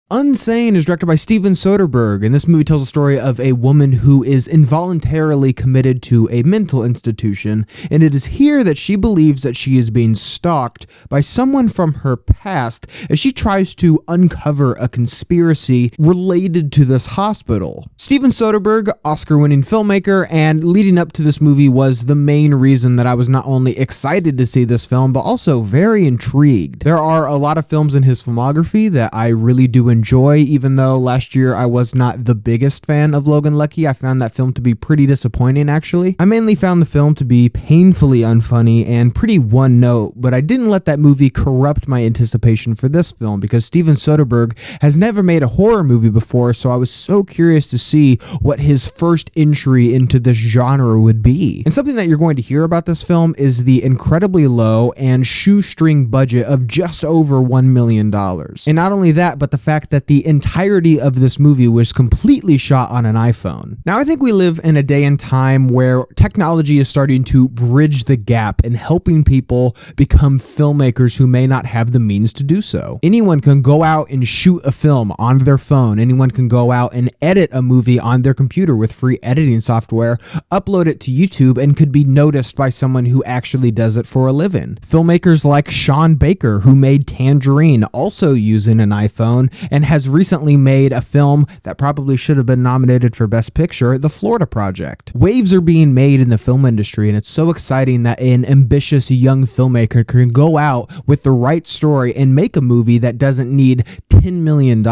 Unsane is directed by Steven Soderbergh, and this movie tells the story of a woman who is involuntarily committed to a mental institution, and it is here that she believes that she is being stalked by someone from her past as she tries to uncover a conspiracy related to this hospital. Steven Soderbergh, Oscar-winning filmmaker, and leading up to this movie was the main reason that I was not only excited to see this film, but also very intrigued. There are a lot of films in his filmography that I really do enjoy, even though last year I was not the biggest fan of Logan Lucky. I found that film to be pretty disappointing, actually. I mainly found the film to be painfully unfunny and pretty one note, but I didn't let that movie corrupt my anticipation for this film because Steven Soderbergh has never made a horror movie before, so I was so curious to see what his first entry into this genre would be. And something that you're going to hear about this film is the incredibly low and shoestring budget of just over $1 million. And not only that, but the fact that the entirety of this movie was completely shot on an iPhone. Now, I think we live in a day and time where technology is starting to bridge the gap in helping people become filmmakers who may not have the means to do so. Anyone can go out and shoot a film on their phone. Anyone can go out and edit a movie on their computer with free editing software, upload it to YouTube, and could be noticed by someone who actually does it for a living. Filmmakers like Sean Baker, who made Tangerine, also using an iPhone, and has recently made a film that probably should have been nominated for Best Picture, The Florida Project. Waves are being made in the film industry, and it's so exciting that an ambitious young filmmaker can go out with the right story and make a movie that doesn't need $10 million,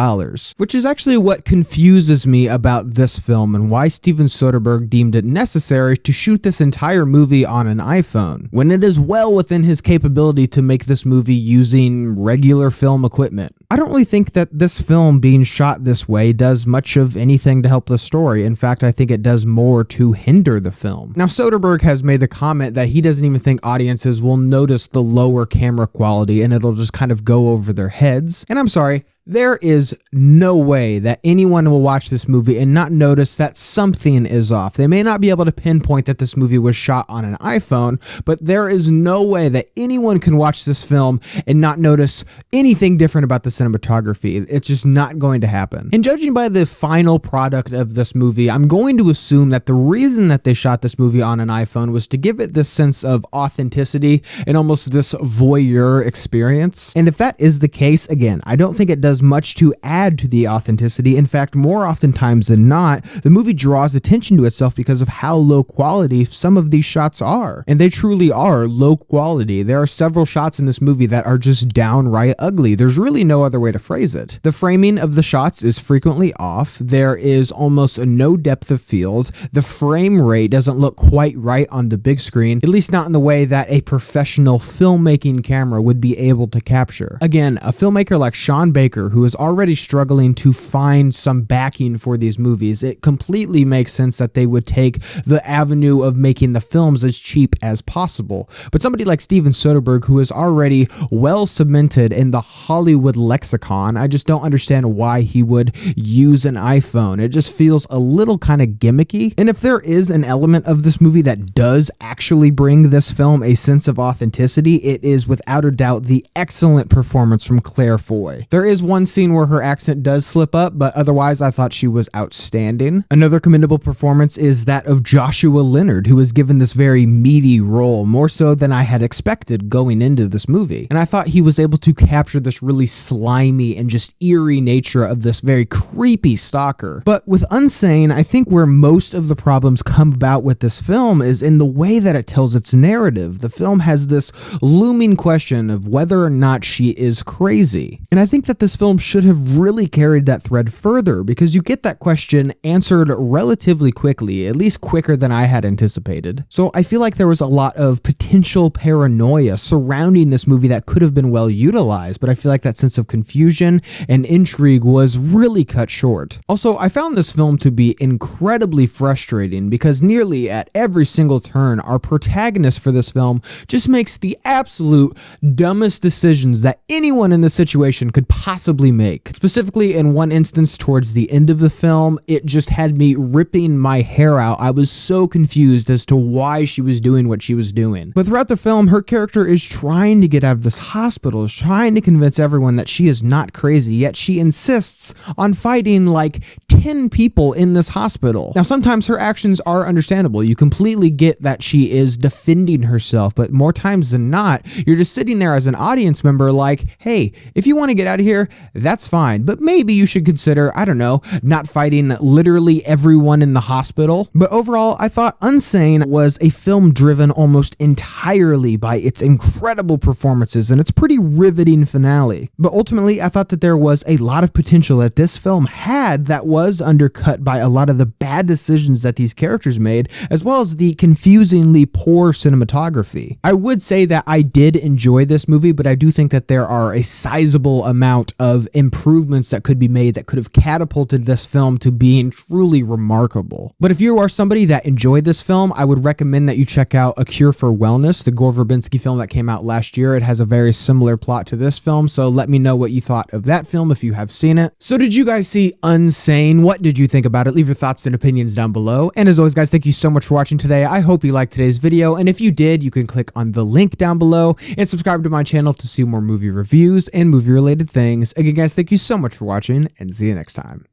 which is actually what confuses me about this film and why Steven Soderbergh deemed it necessary to shoot this entire movie on an iPhone, when it is well within his capability to make this movie using regular film equipment. I don't really think that this film being shot this way does much of anything to help the story. In fact, I think it does more to hinder the film. Now, Soderbergh has made the comment that he doesn't even think audiences will notice the lower camera quality and it'll just kind of go over their heads. And I'm sorry, there is no way that anyone will watch this movie and not notice that something is off. They may not be able to pinpoint that this movie was shot on an iPhone, but there is no way that anyone can watch this film and not notice anything different about the cinematography. It's just not going to happen. And judging by the final product of this movie, I'm going to assume that the reason that they shot this movie on an iPhone was to give it this sense of authenticity and almost this voyeur experience. And if that is the case, again, I don't think it does much to add to the authenticity. In fact, more oftentimes than not, the movie draws attention to itself because of how low quality some of these shots are. And they truly are low quality. There are several shots in this movie that are just downright ugly. There's really no other way to phrase it. The framing of the shots is frequently off. There is almost no depth of field. The frame rate doesn't look quite right on the big screen, at least not in the way that a professional filmmaking camera would be able to capture. Again, a filmmaker like Sean Baker, who is already struggling to find some backing for these movies, it completely makes sense that they would take the avenue of making the films as cheap as possible. But somebody like Steven Soderbergh, who is already well cemented in the Hollywood lexicon, I just don't understand why he would use an iPhone. It just feels a little kind of gimmicky. And if there is an element of this movie that does actually bring this film a sense of authenticity, it is without a doubt the excellent performance from Claire Foy. There is one scene where her accent does slip up, but otherwise I thought she was outstanding. Another commendable performance is that of Joshua Leonard, who was given this very meaty role, more so than I had expected going into this movie. And I thought he was able to capture this really slimy and just eerie nature of this very creepy stalker. But with Unsane, I think where most of the problems come about with this film is in the way that it tells its narrative. The film has this looming question of whether or not she is crazy. And I think that this film should have really carried that thread further, because you get that question answered relatively quickly, at least quicker than I had anticipated. So I feel like there was a lot of potential paranoia surrounding this movie that could have been well utilized, but I feel like that sense of confusion and intrigue was really cut short. Also, I found this film to be incredibly frustrating because nearly at every single turn, our protagonist for this film just makes the absolute dumbest decisions that anyone in this situation could possibly possibly make. Specifically, in one instance towards the end of the film, it just had me ripping my hair out. I was so confused as to why she was doing what she was doing. But throughout the film, her character is trying to get out of this hospital, is trying to convince everyone that she is not crazy, yet she insists on fighting like 10 people in this hospital. Now, sometimes her actions are understandable. You completely get that she is defending herself, but more times than not, you're just sitting there as an audience member like, hey, if you want to get out of here, that's fine, but maybe you should consider, I don't know, not fighting literally everyone in the hospital. But overall, I thought Unsane was a film driven almost entirely by its incredible performances and its pretty riveting finale. But ultimately, I thought that there was a lot of potential that this film had that was undercut by a lot of the bad decisions that these characters made, as well as the confusingly poor cinematography. I would say that I did enjoy this movie, but I do think that there are a sizable amount of improvements that could be made that could have catapulted this film to being truly remarkable. But if you are somebody that enjoyed this film, I would recommend that you check out A Cure for Wellness, the Gore Verbinski film that came out last year. It has a very similar plot to this film, so let me know what you thought of that film if you have seen it. So did you guys see Unsane? What did you think about it? Leave your thoughts and opinions down below. And as always, guys, thank you so much for watching today. I hope you liked today's video, and if you did, you can click on the link down below and subscribe to my channel to see more movie reviews and movie related things. Again, guys, thank you so much for watching, and see you next time.